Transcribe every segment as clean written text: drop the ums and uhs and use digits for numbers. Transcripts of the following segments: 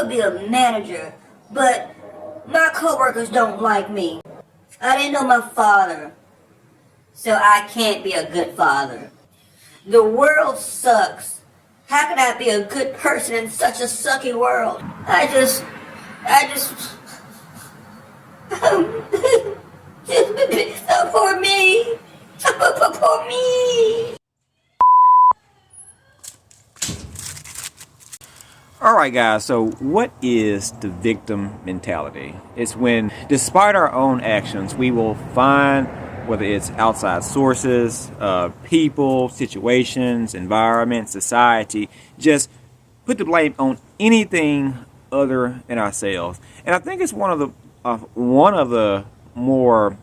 could be a manager, but my coworkers don't like me. I didn't know my father, so I can't be a good father. The world sucks. How can I be a good person in such a sucky world? I just, for me, for me. All right, guys, so what is the victim mentality? It's when, despite our own actions, we will find, whether it's outside sources, people, situations, environment, society, just put the blame on anything other than ourselves. And I think it's one of the more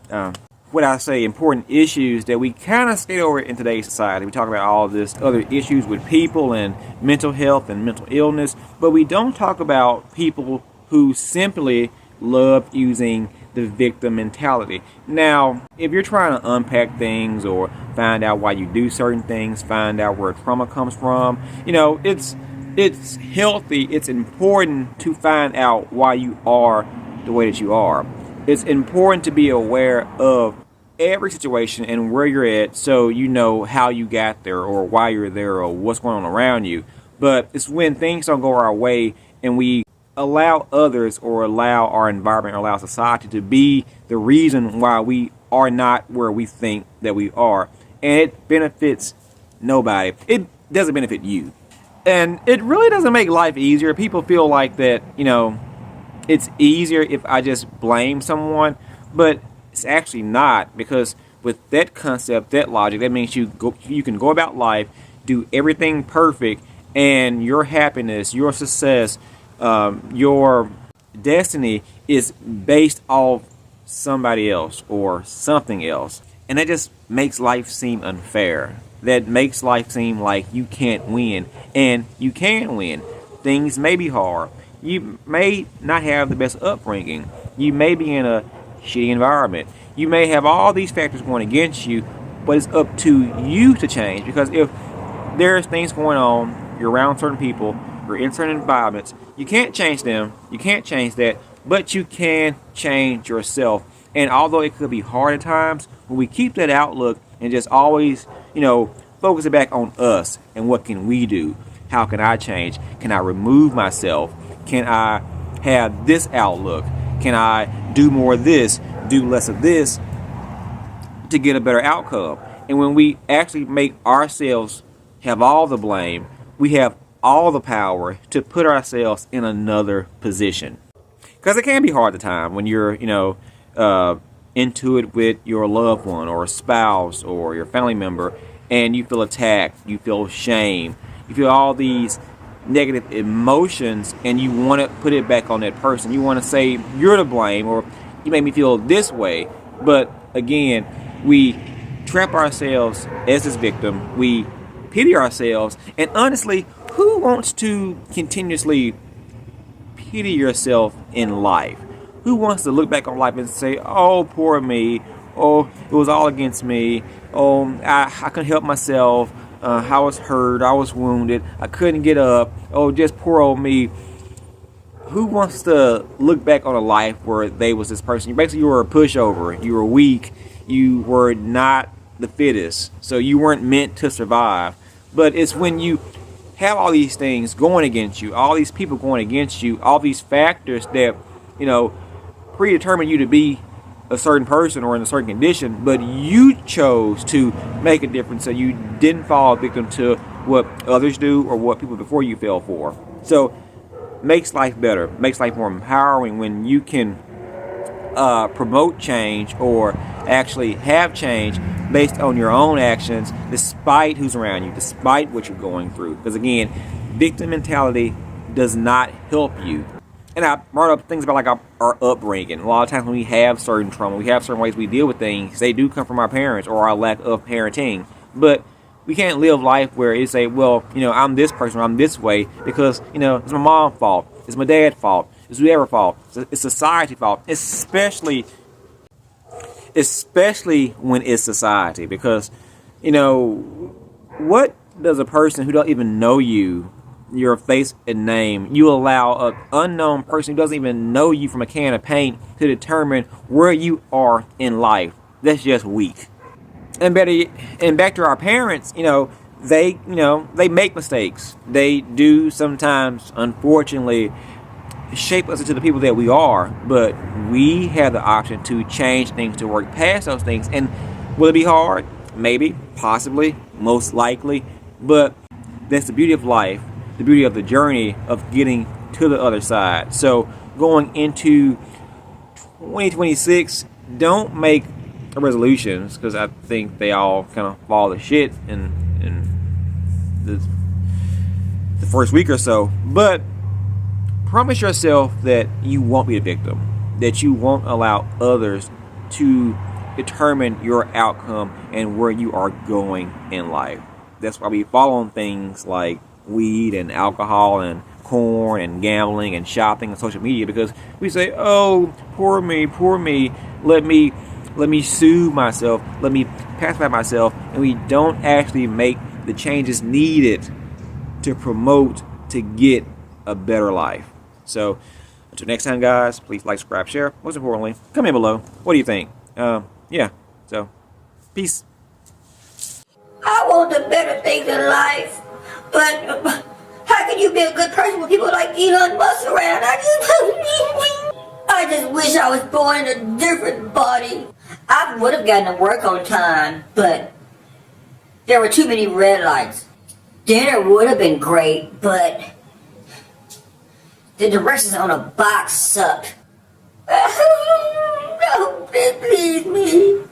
important issues that we kind of skate over in today's society. We talk about all of this other issues with people and mental health and mental illness, but we don't talk about people who simply love using the victim mentality. Now, if you're trying to unpack things or find out why you do certain things, find out where trauma comes from, it's healthy, it's important to find out why you are the way that you are. It's important to be aware of every situation and where you're at, so you know how you got there or why you're there or what's going on around you. But it's when things don't go our way and we allow others or allow our environment or allow society to be the reason why we are not where we think that we are. And it benefits nobody. It doesn't benefit you. And it really doesn't make life easier. People feel like that, it's easier if I just blame someone, but it's actually not, because with that concept, that logic, that means you can go about life, do everything perfect, and your happiness, your success, your destiny is based off somebody else or something else. And that just makes life seem unfair. That makes life seem like you can't win, and you can win. Things may be hard. You may not have the best upbringing. You may be in a shitty environment. You may have all these factors going against you, but it's up to you to change. Because if there's things going on, you're around certain people, you're in certain environments, you can't change them, you can't change that, but you can change yourself. And although it could be hard at times, when we keep that outlook and just always, focus it back on us and what can we do? How can I change? Can I remove myself? Can I have this outlook? Can I do more of this, do less of this to get a better outcome? And when we actually make ourselves have all the blame, we have all the power to put ourselves in another position. Because it can be hard at the time when you're, into it with your loved one or a spouse or your family member, and you feel attacked, you feel shame, you feel all these negative emotions, and you want to put it back on that person. You want to say you're to blame, or you made me feel this way. But again, we trap ourselves as this victim. We pity ourselves. And honestly, who wants to continuously pity yourself in life? Who wants to look back on life and say, oh, poor me. Oh, it was all against me. Oh, I couldn't help myself. I was hurt, I was wounded, I couldn't get up, oh, just poor old me. Who wants to look back on a life where they was this person? You were a pushover, you were weak, you were not the fittest, so you weren't meant to survive. But it's when you have all these things going against you, all these people going against you, all these factors that, predetermine you to be a certain person or in a certain condition, but you chose to make a difference, so you didn't fall victim to what others do or what people before you fell for. So makes life better, makes life more empowering when you can promote change or actually have change based on your own actions, despite who's around you, despite what you're going through. Because again, victim mentality does not help you. And I brought up things about like our upbringing. A lot of times when we have certain trauma, we have certain ways we deal with things, they do come from our parents or our lack of parenting. But we can't live life where it's a, well, I'm this person, or I'm this way because, it's my mom's fault, it's my dad's fault, it's whoever's fault, it's society's fault, especially when it's society. Because, what does a person who don't even know you your face and name. You allow an unknown person who doesn't even know you from a can of paint to determine where you are in life. That's just weak. And back to our parents, they make mistakes. They do sometimes, unfortunately, shape us into the people that we are, but we have the option to change things, to work past those things. And will it be hard? Maybe, possibly, most likely, but that's the beauty of life, the beauty of the journey of getting to the other side. So going into 2026, don't make resolutions, because I think they all kind of fall to shit in the first week or so. But promise yourself that you won't be a victim, that you won't allow others to determine your outcome and where you are going in life. That's why we fall on things like weed and alcohol and corn and gambling and shopping and social media, because we say, oh, poor me, let me soothe myself, let me pacify myself, and we don't actually make the changes needed to promote, to get a better life. So until next time, guys, please like, subscribe, share. Most importantly, comment below. What do you think? So peace. I want the better things in life, but how can you be a good person with people like Elon Musk around? I just wish I was born in a different body. I would have gotten to work on time, but there were too many red lights. Dinner would have been great, but the directions on a box sucked. No, please me.